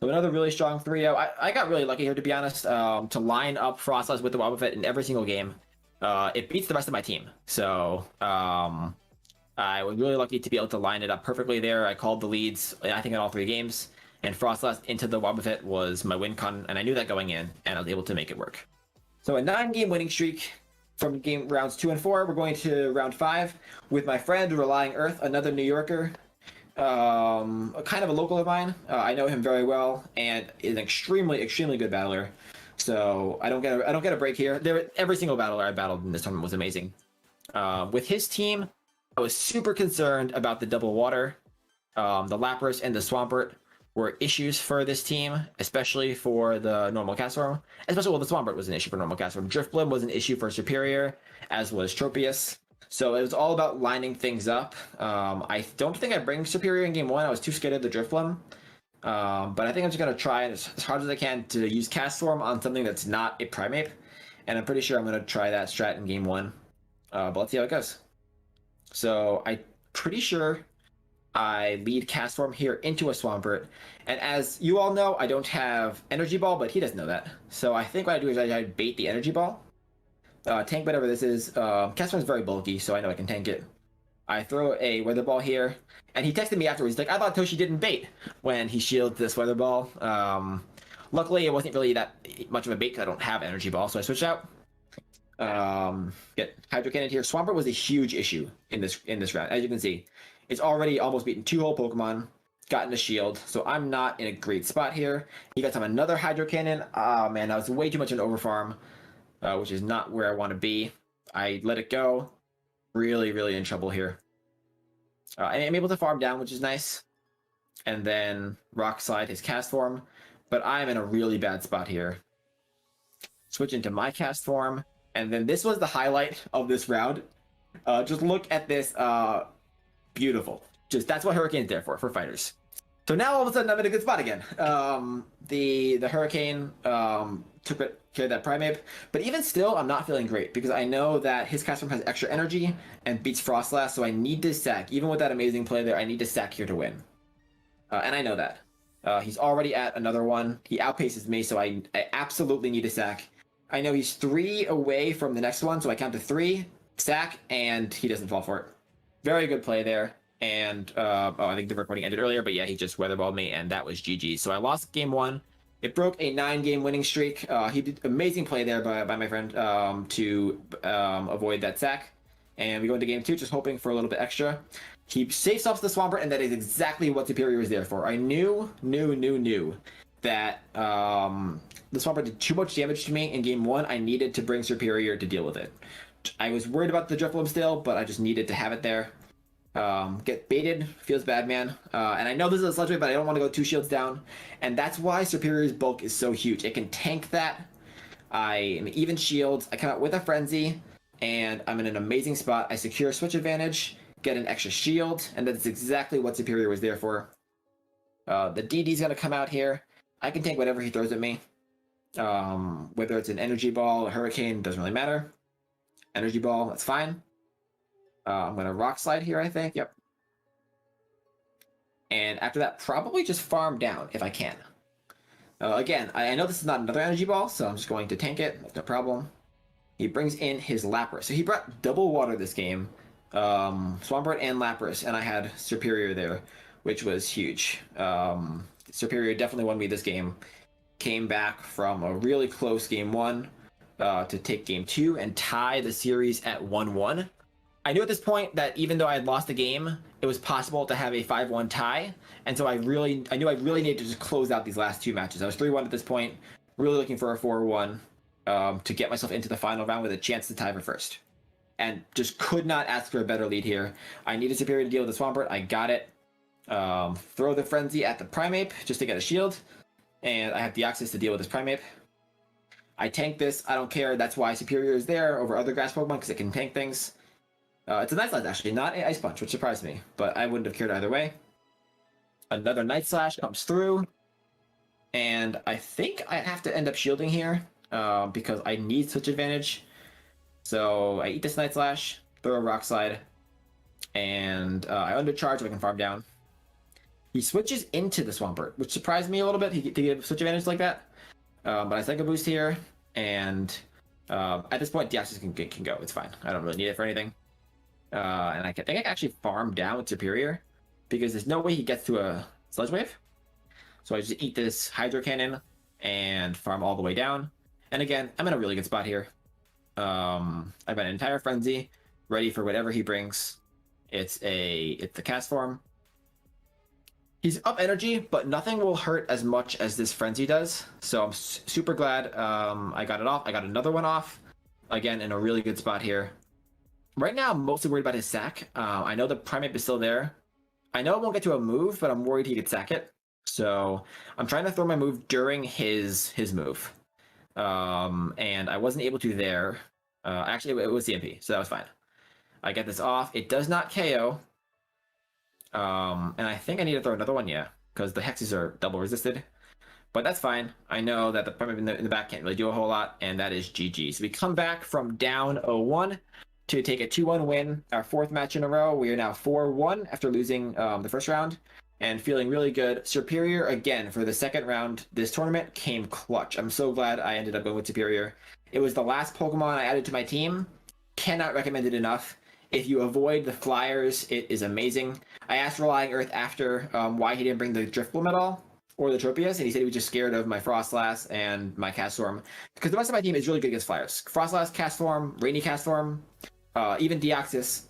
So another really strong 3-0. I got really lucky here, to be honest, to line up Frostless with the Wobbuffet in every single game. It beats the rest of my team. So I was really lucky to be able to line it up perfectly there. I called the leads, I think, in all 3 games. And Frostless into the Wobbuffet was my win con, and I knew that going in, and I was able to make it work. So a 9-game winning streak from game rounds 2 and 4. We're going to round 5 with my friend Relying Earth, another New Yorker. Kind of a local of mine. I know him very well and is an extremely good battler. So I don't get a break here. Every single battler I battled in this tournament was amazing. With his team, I was super concerned about the double water. The Lapras and the Swampert were issues for this team, especially for the normal Castform. Especially, the Swampert was an issue for normal Castform. Drifblim was an issue for Superior, as was Tropius. So it was all about lining things up. I don't think I bring Superior in game 1. I was too scared of the Drifblim. But I think I'm just going to try as hard as I can to use Cast Form on something that's not a Primeape. And I'm pretty sure I'm going to try that strat in game 1. But let's see how it goes. So I'm pretty sure I lead Cast Form here into a Swampert. And as you all know, I don't have Energy Ball, but he doesn't know that. So I think what I do is I bait the Energy Ball. Tank whatever this is. Cast Form is very bulky, so I know I can tank it. I throw a Weather Ball here, and he texted me afterwards. He's like, I thought Toshi didn't bait when he shields this Weather Ball. Luckily, it wasn't really that much of a bait because I don't have Energy Ball, so I switched out. Get Hydro Cannon here. Swampert was a huge issue in this round. As you can see, it's already almost beaten 2 whole Pokemon, gotten a shield, so I'm not in a great spot here. He got another Hydro Cannon. Oh man, that was way too much an overfarm, which is not where I want to be. I let it go. Really, really in trouble here. And I'm able to farm down, which is nice. And then Rock Slide his Cast Form. But I'm in a really bad spot here. Switch into my Cast Form. And then this was the highlight of this round. Just look at this. Beautiful. That's what Hurricane's there for fighters. So now all of a sudden I'm in a good spot again. The Hurricane took care of that Primeape, but even still I'm not feeling great because I know that his Cast Form has extra energy and beats Frostlass, so I need to sack. Even with that amazing play there, I need to sack here to win. And I know that. He's already at another one. He outpaces me, so I absolutely need to sack. I know he's 3 away from the next one, so I count to 3, sack, and he doesn't fall for it. Very good play there. And I think the recording ended earlier, but yeah, he just weatherballed me, and that was GG. So I lost game 1. It broke a 9-game winning streak. He did amazing play there by my friend to avoid that sack. And we go into game 2, just hoping for a little bit extra. He safe stops the Swampert, and that is exactly what Superior is there for. I knew that the Swampert did too much damage to me in game 1. I needed to bring Superior to deal with it. I was worried about the Drifloon still, but I just needed to have it there. Get baited, feels bad, man. And I know this is a Sludge Wave, but I don't want to go 2 shields down. And that's why Superior's bulk is so huge. It can tank that. I am even shields. I come out with a Frenzy, and I'm in an amazing spot. I secure Switch Advantage, get an extra shield, and that's exactly what Superior was there for. The DD's going to come out here. I can tank whatever he throws at me. Whether it's an Energy Ball, a Hurricane, doesn't really matter. Energy Ball, that's fine. I'm going to Rock Slide here, I think. Yep. And after that, probably just farm down if I can. Again, I know this is not another Energy Ball, so I'm just going to tank it. No problem. He brings in his Lapras. So he brought double water this game. Swampert and Lapras, and I had Superior there, which was huge. Superior definitely won me this game. Came back from a really close game 1 to take game 2 and tie the series at 1-1. I knew at this point that even though I had lost the game, it was possible to have a 5-1 tie, and so I knew I really needed to just close out these last 2 matches. I was 3-1 at this point, really looking for a 4-1 to get myself into the final round with a chance to tie for first. And just could not ask for a better lead here. I needed Superior to deal with the Swampert. I got it. Throw the Frenzy at the Primeape just to get a shield, and I have the access to deal with this Primeape. I tank this. I don't care. That's why Superior is there over other grass Pokemon, because it can tank things. It's a Night Slash, actually, not an Ice Punch, which surprised me, but I wouldn't have cared either way. Another Night Slash comes through, and I think I have to end up shielding here because I need Switch Advantage. So I eat this Night Slash, throw a Rock Slide, and I undercharge so I can farm down. He switches into the Swampert, which surprised me a little bit to give Switch Advantage like that. But I Psycho Boost here, and at this point, the Access can go. It's fine. I don't really need it for anything. And I think I can actually farm down with Superior, because there's no way he gets to a Sludge Wave. So I just eat this Hydro Cannon and farm all the way down. And again, I'm in a really good spot here. I've got an entire Frenzy ready for whatever he brings. It's the Cast Form. He's up energy, but nothing will hurt as much as this Frenzy does. So I'm super glad I got it off. I got another one off. Again, in a really good spot here. Right now, I'm mostly worried about his sack. I know the Primeape is still there. I know it won't get to a move, but I'm worried he could sack it. So I'm trying to throw my move during his move. And I wasn't able to there. Actually, it was CMP, so that was fine. I get this off. It does not KO. And I think I need to throw another one, yeah. because the hexes are double resisted. But that's fine. I know that the primitive in the back can't really do a whole lot, and that is GG. So we come back from down 0-1 to take a 2-1 win, our 4th match in a row. We are now 4-1 after losing the first round, and feeling really good. Superior, again, for the second round, this tournament came clutch. I'm so glad I ended up going with Superior. It was the last Pokemon I added to my team. Cannot recommend it enough. If you avoid the flyers, it is amazing. I asked Relying Earth after why he didn't bring the Drifbloom at all, or the Tropius, and he said he was just scared of my Frostlass and my Castform, because the rest of my team is really good against flyers. Frostlass, Castform, Rainy Castform, even Deoxys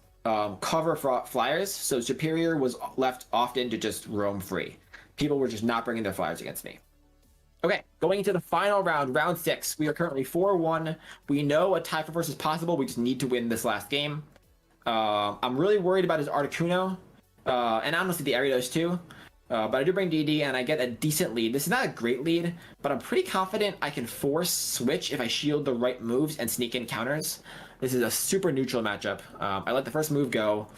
cover flyers, so Superior was left often to just roam free. People were just not bringing their flyers against me. Okay, going into the final round, round 6. We are currently 4-1. We know a tie for first is possible. We just need to win this last game. I'm really worried about his Articuno, and honestly the Ariados too. But I do bring DD, and I get a decent lead. This is not a great lead, but I'm pretty confident I can force switch if I shield the right moves and sneak in counters. This is a super neutral matchup. I let the first move go.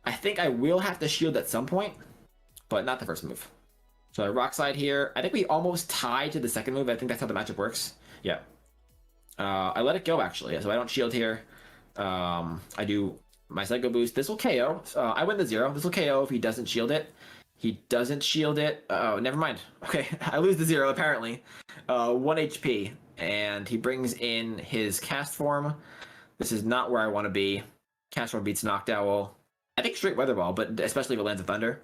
I think I will have to shield at some point, but not the first move. So I Rock Slide here. I think we almost tie to the second move. I think that's how the matchup works. Yeah. I let it go, actually, so I don't shield here. I do my Psycho Boost. This will KO. I win the 0. This will KO if he doesn't shield it. He doesn't shield it. Oh, never mind. Okay, I lose the 0 apparently. 1 HP, and he brings in his Castform. This is not where I want to be. Castform beats Noctowl. I think straight Weather Ball, but especially if it lands a Thunder.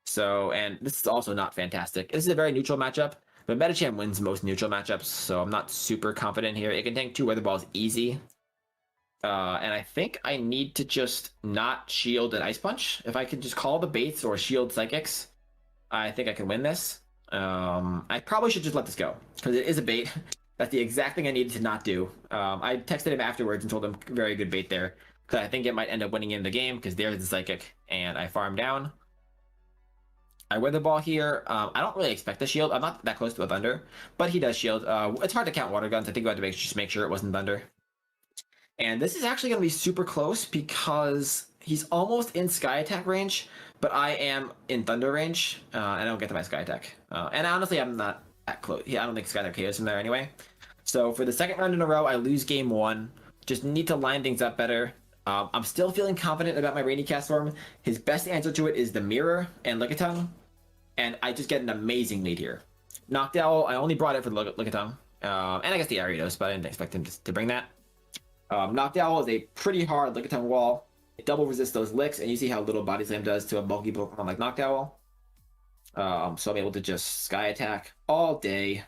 So, and this is also not fantastic. This is a very neutral matchup, but Medicham wins most neutral matchups, so I'm not super confident here. It can tank 2 Weather Balls easy. And I think I need to just not shield an Ice Punch. If I can just call the baits or shield Psychics, I think I can win this. I probably should just let this go, because it is a bait. That's the exact thing I needed to not do. I texted him afterwards and told him very good bait there, because I think it might end up winning in the game, because there's the Psychic, and I farm down. I Weather Ball here. I don't really expect the shield. I'm not that close to a Thunder, but he does shield. It's hard to count Water Guns. I think we had to just make sure it wasn't Thunder. And this is actually going to be super close because he's almost in Sky Attack range, but I am in Thunder range, and I don't get to my Sky Attack. And honestly, I'm not that close. Yeah, I don't think Sky Attack KOs from there anyway. So for the second round in a row, I lose game 1. Just need to line things up better. I'm still feeling confident about my Rainy Castform. His best answer to it is the Mirror and Lickitung, and I just get an amazing lead here. Noctowl, I only brought it for the Lickitung, and I guess the Ariados, but I didn't expect him to bring that. Noctowl is a pretty hard Lickitung wall. It double resists those licks, and you see how little Body Slam does to a bulky Pokemon like Noctowl. So I'm able to just Sky Attack all day.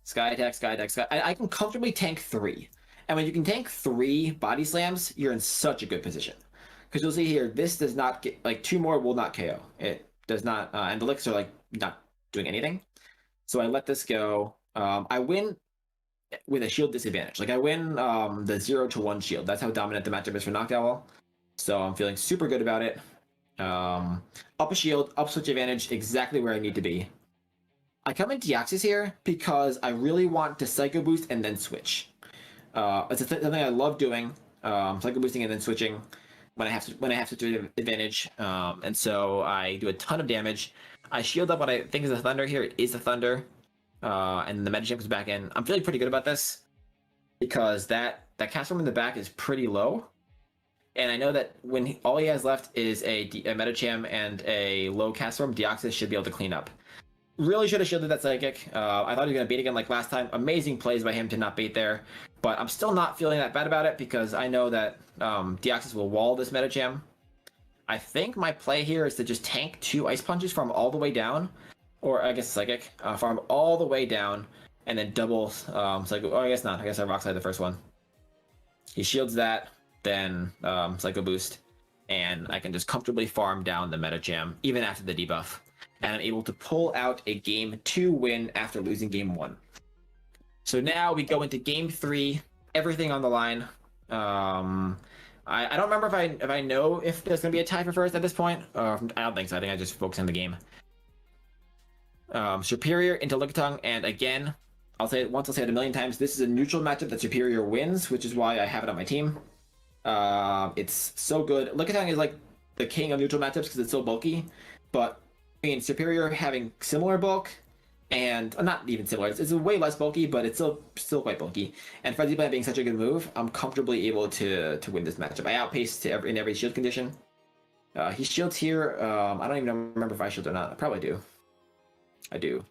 Sky Attack, Sky Attack, Sky... I can comfortably tank 3. And when you can tank 3 Body Slams, you're in such a good position. Because you'll see here, this does not get... Like, 2 more will not KO. It does not... and the licks are, like, not doing anything. So I let this go. I win with a shield disadvantage. Like, I win the 0-1 shield. That's how dominant the matchup is for Noctowl. So I'm feeling super good about it. Up a shield, up switch advantage, exactly where I need to be. I come in Deoxys here because I really want to Psycho Boost and then switch. It's something I love doing, Psycho Boosting and then switching when I have such an advantage. And so I do a ton of damage. I shield up what I think is a Thunder here. It is a Thunder. And the Medicham comes back in. I'm feeling pretty good about this because that Castform in the back is pretty low. And I know that when all he has left is a Medicham and a low Castform, Deoxys should be able to clean up. Really should have shielded that Psychic. I thought he was going to bait again like last time. Amazing plays by him to not bait there. But I'm still not feeling that bad about it because I know that Deoxys will wall this Medicham. I think my play here is to just tank 2 Ice Punches from all the way down. Or I guess Psychic. Farm all the way down. And then double Psycho... Oh, I guess not. I guess I Rock Slide the first one. He shields that. Then Psycho Boost. And I can just comfortably farm down the Medicham even after the debuff. And I'm able to pull out a Game 2 win after losing Game 1. So now we go into Game 3, everything on the line. I don't remember if I know if there's going to be a tie for first at this point. I don't think so. I think I just focus on the game. Superior into Lickitung, and again, I'll say it once, I'll say it a million times, this is a neutral matchup that Superior wins, which is why I have it on my team. It's so good. Lickitung is like the king of neutral matchups because it's so bulky, but I mean, Superior having similar bulk, and not even similar. It's way less bulky, but it's still quite bulky. And Frenzy Plant being such a good move, I'm comfortably able to win this matchup. I outpaced in every shield condition. He shields here. I don't even remember if I shield or not. I probably do. I do.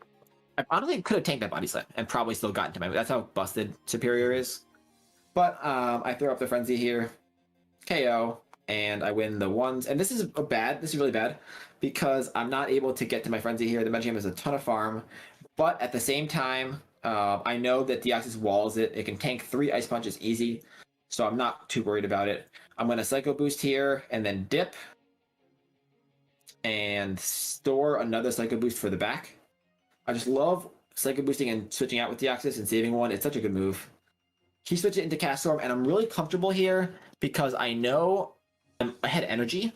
I honestly could have tanked that body slam and probably still gotten to my move. That's how busted Superior is. But I throw up the Frenzy here, KO, and I win the ones. And this is bad. This is really bad because I'm not able to get to my Frenzy here. The Magic Game has a ton of farm, but at the same time, I know that Deoxys walls it. It can tank 3 Ice Punches easy, so I'm not too worried about it. I'm going to Psycho Boost here and then dip and store another Psycho Boost for the back. I just love Psycho Boosting and switching out with Deoxys and saving one. It's such a good move. He switched it into Cast Storm, and I'm really comfortable here because I know I'm ahead energy,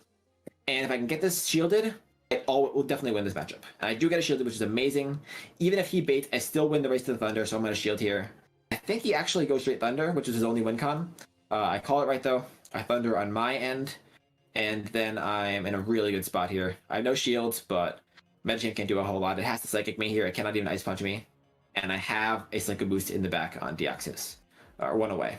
and if I can get this shielded, I will definitely win this matchup. And I do get a shielded, which is amazing. Even if he baits, I still win the race to the Thunder, so I'm going to shield here. I think he actually goes straight Thunder, which is his only win con. I call it right, though. I Thunder on my end, and then I'm in a really good spot here. I have no shields, but Medicine can't do a whole lot. It has to Psychic me here. It cannot even Ice Punch me. And I have a Psycho Boost in the back on Deoxys. Or 1 away.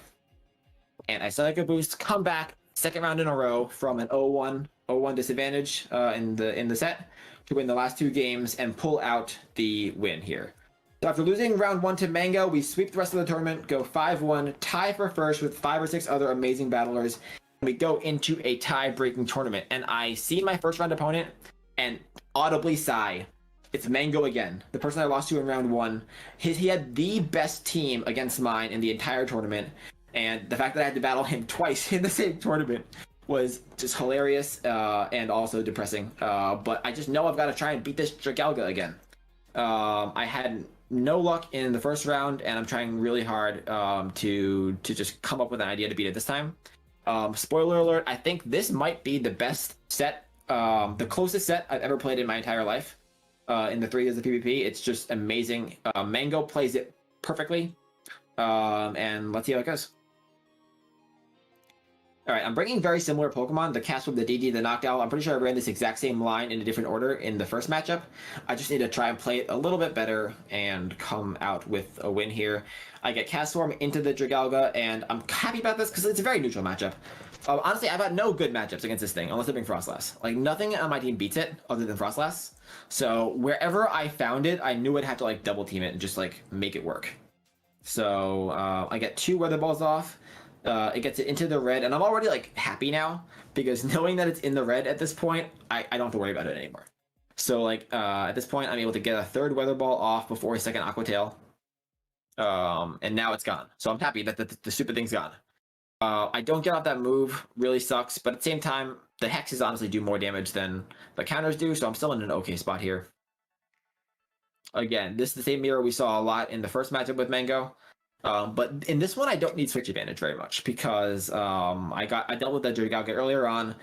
And I Psycho Boost, come back, second round in a row from an 0-1 disadvantage in the set to win the last 2 games and pull out the win here. So after losing round 1 to Mango, we sweep the rest of the tournament, go 5-1, tie for first with 5 or 6 other amazing battlers, and we go into a tie-breaking tournament. And I see my first round opponent and audibly sigh. It's Mango again, the person I lost to in round 1. He had the best team against mine in the entire tournament, and the fact that I had to battle him twice in the same tournament was just hilarious and also depressing. But I just know I've got to try and beat this Dragalga again. I had no luck in the first round, and I'm trying really hard to just come up with an idea to beat it this time. Spoiler alert, I think this might be the best set, the closest set I've ever played in my entire life. In the 3 years of PvP, it's just amazing. Mango plays it perfectly, and let's see how it goes. All right, I'm bringing very similar Pokemon, the Castweb, the DD, the Noctowl. I'm pretty sure I ran this exact same line in a different order in the first matchup. I just need to try and play it a little bit better and come out with a win here. I get Castform into the Dragalga, and I'm happy about this because it's a very neutral matchup. Honestly, I've had no good matchups against this thing, unless I bring Frostlass. Like, nothing on my team beats it other than Frostlass. So wherever I found it, I knew I'd have to like double team it and just like make it work. So I get 2 Weather Balls off. It gets it into the red, and I'm already like happy now because knowing that it's in the red at this point, I don't have to worry about it anymore. So like at this point, I'm able to get a 3rd Weather Ball off before a 2nd Aqua Tail, and now it's gone. So I'm happy that the stupid thing's gone. I don't get off that move, really sucks, but at the same time, the hexes honestly do more damage than the counters do, so I'm still in an okay spot here. Again, this is the same mirror we saw a lot in the first matchup with Mango. But in this one, I don't need switch advantage very much because I dealt with the Dragalga earlier on.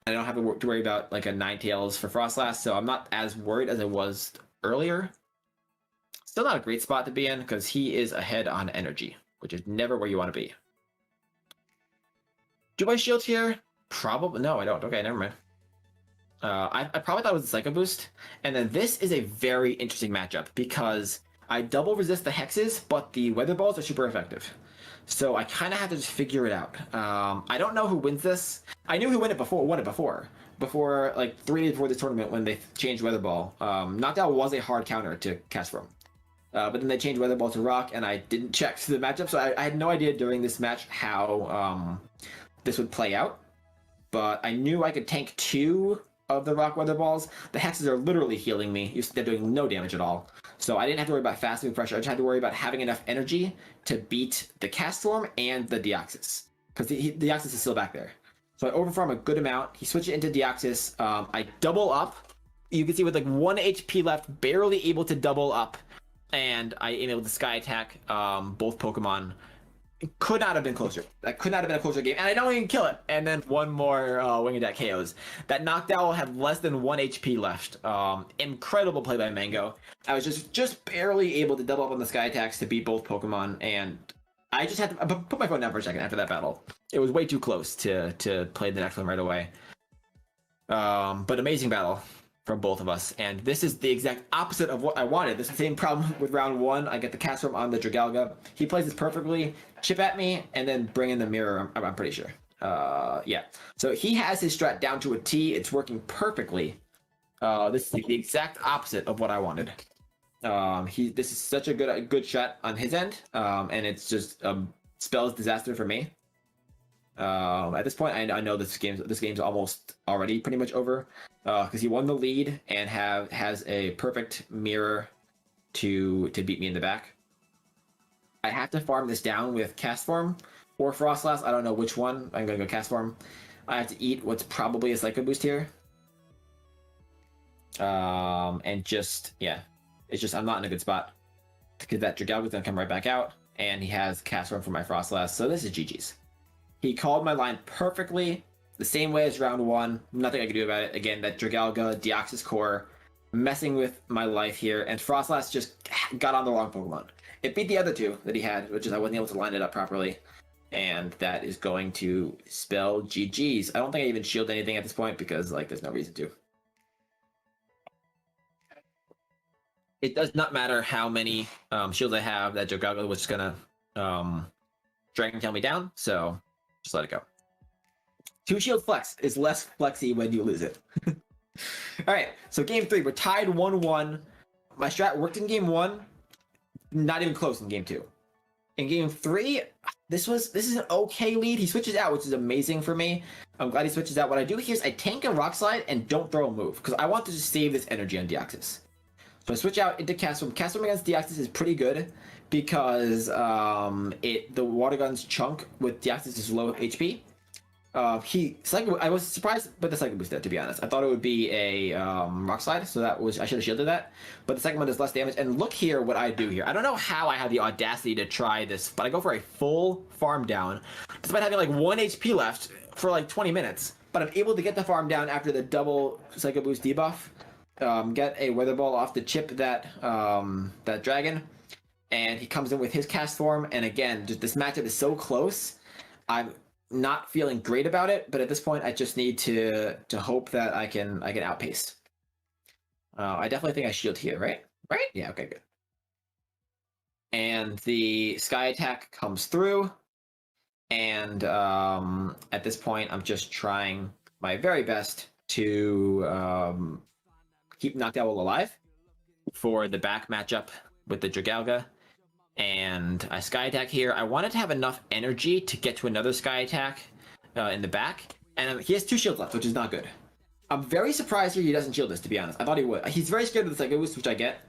I don't have to worry about like a Ninetales for Frostlass, so I'm not as worried as I was earlier. Still not a great spot to be in because he is ahead on energy, which is never where you want to be. Do I shield here? Probably. No, I don't. Okay, never mind. I probably thought it was a Psycho Boost. And then this is a very interesting matchup because I double resist the hexes, but the Weather Balls are super effective. So I kind of have to just figure it out. I don't know who wins this. I knew who won it before. Before, like 3 days before this tournament when they changed Weather Ball. Noctowl was a hard counter to cast from. But then they changed Weather Ball to Rock, and I didn't check the matchup, so I had no idea during this match how this would play out. But I knew I could tank 2 of the Rock Weather Balls. The hexes are literally healing me. They're doing no damage at all. So I didn't have to worry about fast move pressure. I just had to worry about having enough energy to beat the Cast Storm and the Deoxys. Because the Deoxys is still back there. So I overfarm a good amount. He switched it into Deoxys. I double up. You can see with like 1 HP left, barely able to double up. And I am able to Sky Attack both Pokemon. It could not have been closer. That could not have been a closer game. And I don't even kill it. And then 1 more Wing Attack KOs. That Noctowl had less than 1 HP left. Incredible play by Mango. I was just barely able to double up on the Sky Attacks to beat both Pokemon. And I just had to put my phone down for a second after that battle. It was way too close to play the next one right away. But amazing battle. from both of us, and this is the exact opposite of what I wanted. This is the same problem with round 1. I get the cast form on the Dragalga. He plays this perfectly, chip at me, and then bring in the mirror, I'm pretty sure. Yeah. So he has his strat down to a T. It's working perfectly. This is the exact opposite of what I wanted. This is such a good shot on his end, and it's just spells disaster for me. At this point, I know this game's almost already pretty much over, because he won the lead and has a perfect mirror to beat me in the back. I have to farm this down with cast form or frost blast. I don't know which one. I'm gonna go cast form. I have to eat what's probably a psycho boost here. And just yeah, it's just I'm not in a good spot because that Dragalga's gonna come right back out, and he has cast form for my frost blast. So this is GG's. He called my line perfectly, the same way as round 1. Nothing I could do about it. Again, that Dragalga, Deoxys Core, messing with my life here, and Frostlass just got on the wrong Pokemon. It beat the other two that he had, which is I wasn't able to line it up properly, and that is going to spell GG's. I don't think I even shield anything at this point because like there's no reason to. It does not matter how many shields I have. That Dragalga was just gonna Dragon Tail me down, so just let it go. 2 shield flex is less flexy when you lose it. All right, so game 3, we're tied 1-1. My strat worked in game 1, not even close in game 2. In game 3, this is an okay lead. He switches out, which is amazing for me. I'm glad he switches out. What I do here is I tank a Rock Slide and don't throw a move because I want to just save this energy on Deoxys. So I switch out into Cast Form. Cast Form against Deoxys is pretty good because the Water Gun's chunk with Deoxys is low HP. I was surprised by the Psycho Boost there, to be honest. I thought it would be a Rock Slide, so I should have shielded that. But the second one does less damage. And look here what I do here. I don't know how I have the audacity to try this, but I go for a full farm down, despite having like 1 HP left for like 20 minutes. But I'm able to get the farm down after the double Psycho Boost debuff. Get a Weather Ball off to chip that dragon, and he comes in with his cast form. And again, just this matchup is so close. I'm not feeling great about it, but at this point, I just need to hope that I can outpace. I definitely think I shield here, right? Right? Yeah. Okay. Good. And the Sky Attack comes through, and at this point, I'm just trying my very best to keep Knocked Owl alive for the back matchup with the Dragalga. And I Sky Attack here. I wanted to have enough energy to get to another Sky Attack in the back. And he has 2 shields left, which is not good. I'm very surprised here he doesn't shield this, to be honest. I thought he would. He's very scared of the Psycho Boost, which I get.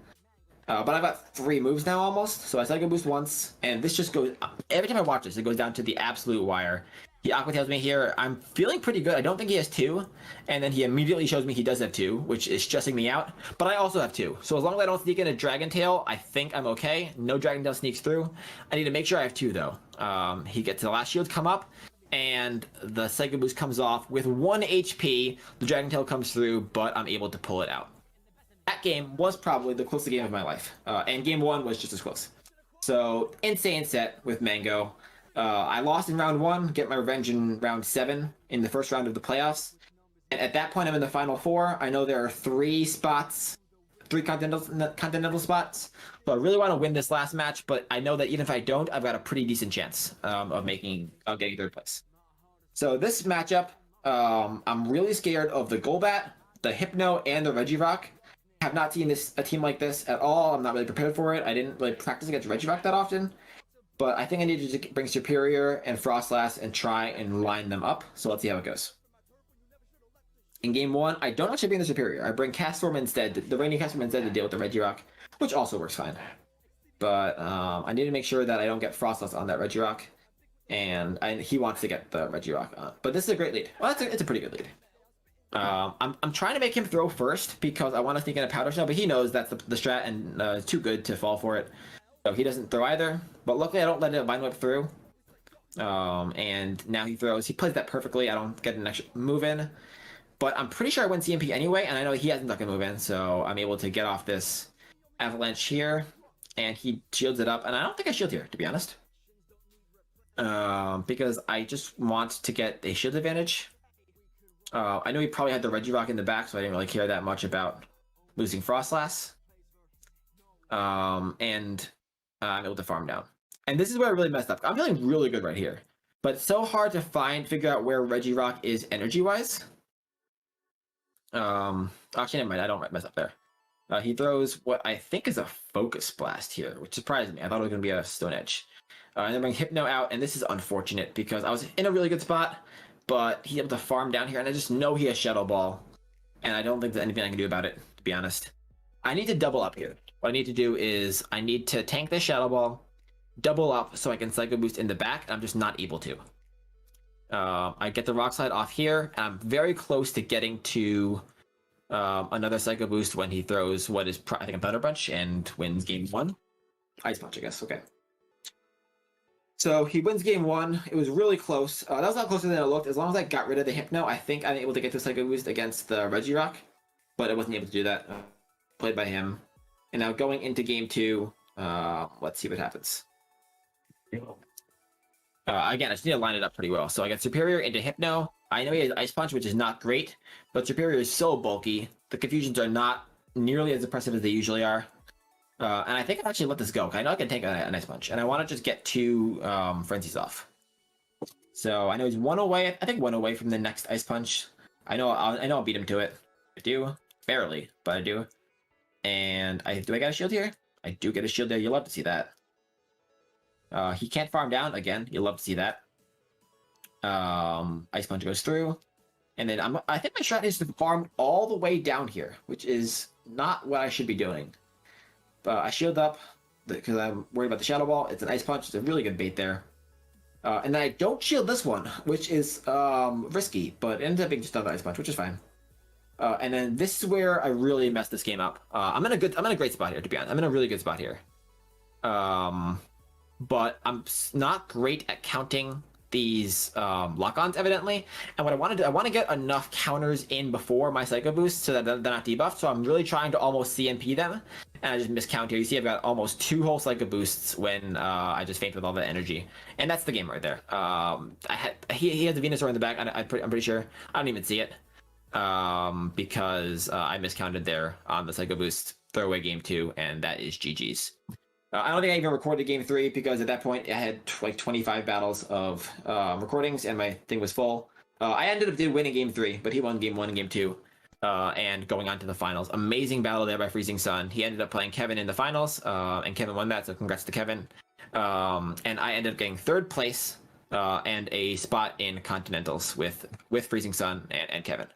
But I've got 3 moves now almost. So I Psycho Boost once, and this just goes... Every time I watch this, it goes down to the absolute wire. He Aqua Tails me here. I'm feeling pretty good. I don't think he has 2. And then he immediately shows me he does have 2, which is stressing me out. But I also have 2. So as long as I don't sneak in a Dragon Tail, I think I'm okay. No Dragon Tail sneaks through. I need to make sure I have 2, though. He gets the last shield come up, and the Psycho Boost comes off. With 1 HP, the Dragon Tail comes through, but I'm able to pull it out. That game was probably the closest game of my life. And game 1 was just as close. So, insane set with Mango. I lost in round 1, get my revenge in round 7 in the first round of the playoffs. And at that point, I'm in the final 4. I know there are 3 spots, 3 continental spots. So I really want to win this last match, but I know that even if I don't, I've got a pretty decent chance of getting 3rd place. So this matchup, I'm really scared of the Golbat, the Hypno, and the Regirock. I have not seen a team like this at all. I'm not really prepared for it. I didn't really practice against Regirock that often. But I think I need to bring Superior and Frostlass and try and line them up. So let's see how it goes. In game 1, I don't actually bring the Superior. I bring Cast Form instead, the Rainy Cast Form instead to deal with the Regirock, which also works fine. But I need to make sure that I don't get Frostlass on that Regirock. And he wants to get the Regirock on. But this is a great lead. Well, it's a pretty good lead. I'm trying to make him throw first because I want to sneak in a Powder Shell, but he knows that's the strat and it's too good to fall for it. So he doesn't throw either, but luckily I don't let it Vine Whip through. And now he throws. He plays that perfectly. I don't get an extra move in, but I'm pretty sure I win CMP anyway, and I know he hasn't ducked a move in, so I'm able to get off this Avalanche here, and he shields it up, and I don't think I shield here, to be honest. Because I just want to get a shield advantage. I know he probably had the Regirock in the back, so I didn't really care that much about losing Frostlass. And I'm able to farm down. And this is where I really messed up. I'm feeling really good right here. But it's so hard to figure out where Regirock is energy-wise. Actually, never mind. I don't mess up there. He throws what I think is a Focus Blast here, which surprised me. I thought it was going to be a Stone Edge. And then bring Hypno out, and this is unfortunate because I was in a really good spot, but he's able to farm down here, and I just know he has Shadow Ball, and I don't think there's anything I can do about it, to be honest. I need to double up here. What I need to do is I need to tank the Shadow Ball, double up so I can Psycho Boost in the back, and I'm just not able to. I get the Rock Slide off here, and I'm very close to getting to another Psycho Boost when he throws what is, I think, a Thunder Punch and wins game 1. Ice Punch, I guess. Okay. So he wins game 1. It was really close. That was not closer than it looked. As long as I got rid of the Hypno, I think I'm able to get the Psycho Boost against the Regirock, but I wasn't able to do that. Played by him. And now going into game 2, let's see what happens. Again, I just need to line it up pretty well. So I got Superior into Hypno. I know he has Ice Punch, which is not great, but Superior is so bulky. The confusions are not nearly as impressive as they usually are. And I think I'll actually let this go. I know I can take an Ice Punch, and I want to just get 2 Frenzies off. So I know he's 1 away. I think 1 away from the next Ice Punch. I know I'll beat him to it. I do. Barely, but I do. And do I get a shield here? I do get a shield there. You'll love to see that. He can't farm down again. You'll love to see that. Ice Punch goes through, and then I think my strat is to farm all the way down here, which is not what I should be doing. But I shield up because I'm worried about the Shadow Ball. It's an Ice Punch. It's a really good bait there. And then I don't shield this one, which is risky, but it ends up being just another Ice Punch, which is fine. And then this is where I really messed this game up. I'm in a great spot here, to be honest. I'm in a really good spot here. But I'm not great at counting these lock-ons, evidently. And what I want to do, I want to get enough counters in before my Psycho Boost so that they're not debuffed. So I'm really trying to almost CMP them. And I just miscount here. You see I've got almost 2 whole Psycho Boosts when I just faint with all that energy. And that's the game right there. He has the Venusaur in the back. I'm pretty sure. I don't even see it. Because I miscounted there on the Psycho Boost throwaway game 2, and that is GG's. I don't think I even recorded game 3 because at that point I had like 25 battles of recordings and my thing was full. I ended up winning game 3, but he won game 1 and game 2, and going on to the finals. Amazing battle there by Freezing Sun. He ended up playing Kevin in the finals, and Kevin won that, so congrats to Kevin. And I ended up getting 3rd place and a spot in Continentals with Freezing Sun and Kevin.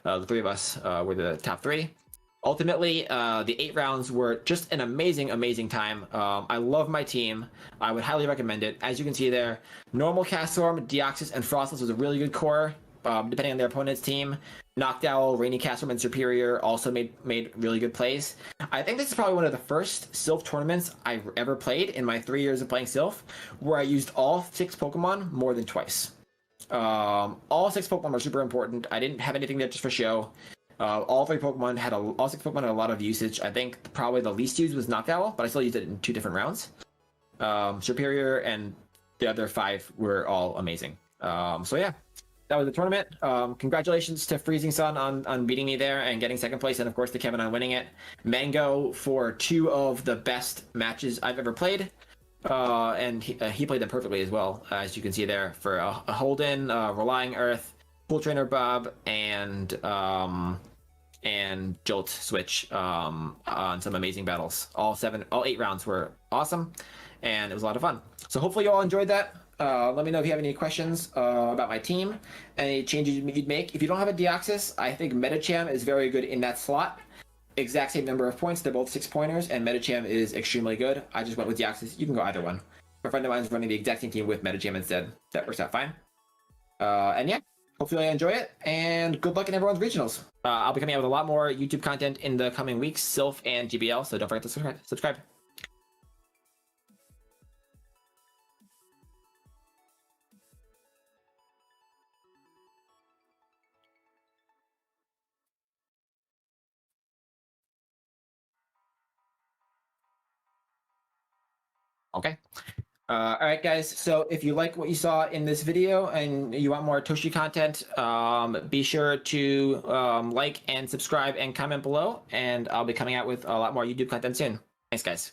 The 3 of us were the top 3. Ultimately, the 8 rounds were just an amazing time. I love my team. I would highly recommend it. As you can see there, normal Castform, Deoxys, and Frostless was a really good core, depending on their opponent's team. Noctowl, Rainy Castform, and Superior also made really good plays. I think this is probably one of the first Sylph tournaments I've ever played in my 3 years of playing Sylph, where I used all 6 Pokemon more than twice. All 6 Pokemon are super important. I didn't have anything there just for show. All 6 Pokemon had a lot of usage. I think probably the least used was Noctowl, but I still used it in 2 different rounds. Superior and the other 5 were all amazing. So yeah, that was the tournament. Congratulations to Freezing Sun on beating me there and getting 2nd place, and of course to Kevin on winning it. Mango for 2 of the best matches I've ever played. And he played them perfectly as well, as you can see there, for a Holden, Relying Earth, Full Trainer Bob, and Jolt Switch on some amazing battles. All 8 rounds were awesome, and it was a lot of fun. So hopefully you all enjoyed that. Let me know if you have any questions about my team, any changes you'd make. If you don't have a Deoxys, I think Metacham is very good in that slot. Exact same number of points. They're both 6-pointers, and Metacham is extremely good. I just went with Deoxys. You can go either one. A friend of mine is running the exact same team with Metacham instead. That works out fine. And yeah, hopefully I enjoy it, and good luck in everyone's regionals. I'll be coming out with a lot more YouTube content in the coming weeks, Sylph and GBL, so don't forget to subscribe. Okay. All right, guys. So if you like what you saw in this video and you want more Toshi content, be sure to like and subscribe and comment below. And I'll be coming out with a lot more YouTube content soon. Thanks, guys.